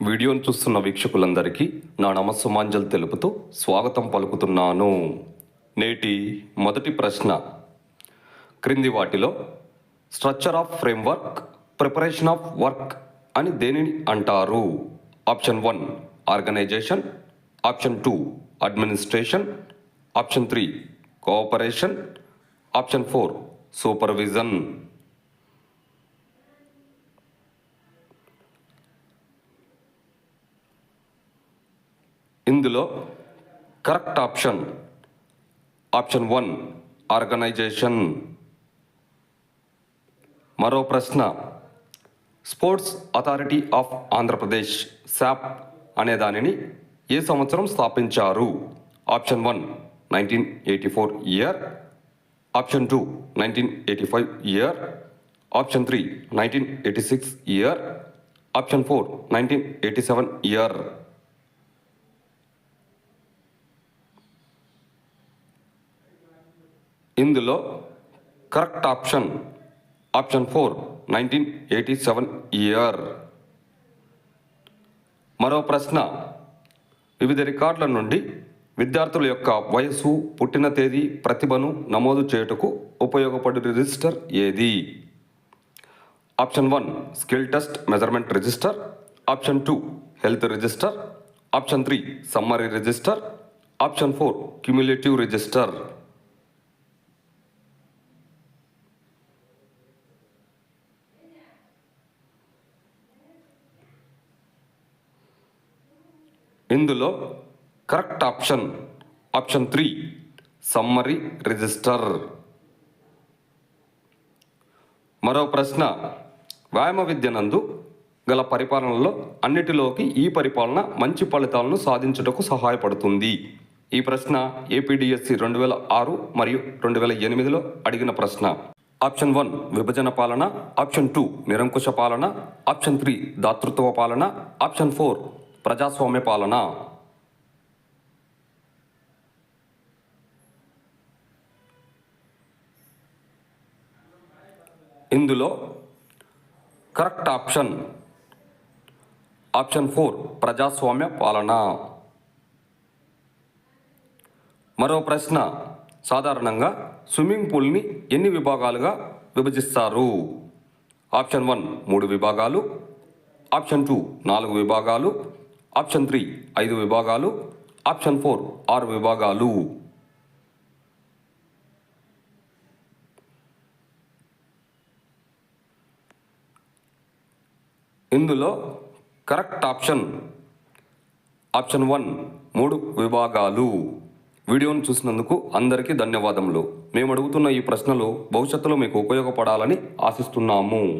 వీడియోను చూస్తున్న వీక్షకులందరికీ నా నమస్సుమాంజలు తెలుపుతూ స్వాగతం పలుకుతున్నాను. నేటి మొదటి ప్రశ్న, క్రింది వాటిలో structure of framework, preparation of work అని దేనిని అంటారు? Option 1 organisation, option 2 administration, option 3 cooperation, option 4 supervision. ఇందులో కరెక్ట్ ఆప్షన్ 1 ఆర్గనైజేషన్. మరో ప్రశ్న, sports authority of Andhra Pradesh SAP అనే దానిని ఏ సంవత్సరం స్థాపించారు? ఆప్షన్ 1 1984 year, option 2 1985 year, option 3 1986 year, option 4 1987 year. ఇందులో కరెక్ట్ ఆప్షన్ 4 1987 ఇయర్. మరో ప్రశ్న, వివిధ రికార్డుల నుండి విద్యార్థుల యొక్క వయస్సు, పుట్టిన తేదీ, ప్రతిభను నమోదు చేయుటకు ఉపయోగపడే రిజిస్టర్ ఏది? Option 1 skill test measurement register, option 2 health register, option 3 summary register, option 4 cumulative register. ఇందులో కరెక్ట్ ఆప్షన్ 3 సమ్మరీ రిజిస్టర్. మరో ప్రశ్న, వ్యాయామ విద్య నందు గల పరిపాలనలో అన్నిటిలోకి ఈ పరిపాలన మంచి ఫలితాలను సాధించుటకు సహాయపడుతుంది. ఈ ప్రశ్న APDSC 2006 మరియు 2008లో అడిగిన ప్రశ్న. ఆప్షన్ 1 విభజన పాలన, ఆప్షన్ 2 నిరంకుశ పాలన, ఆప్షన్ 3 దాతృత్వ పాలన, ఆప్షన్ 4 ప్రజాస్వామ్య పాలన. ఇందులో కరెక్ట్ ఆప్షన్ 4 ప్రజాస్వామ్య పాలన. మరో ప్రశ్న, సాధారణంగా స్విమ్మింగ్ పూల్ని ఎన్ని విభాగాలుగా విభజిస్తారు? ఆప్షన్ 1 3 విభాగాలు, ఆప్షన్ 2 4 విభాగాలు, ఆప్షన్ 3 5 విభాగాలు, ఆప్షన్ 4 6 విభాగాలు. ఇందులో కరెక్ట్ ఆప్షన్ 1 3 విభాగాలు. వీడియోను చూసినందుకు అందరికీ ధన్యవాదములు. మేము అడుగుతున్న ఈ ప్రశ్నలు భవిష్యత్తులో మీకు ఉపయోగపడాలని ఆశిస్తున్నాము.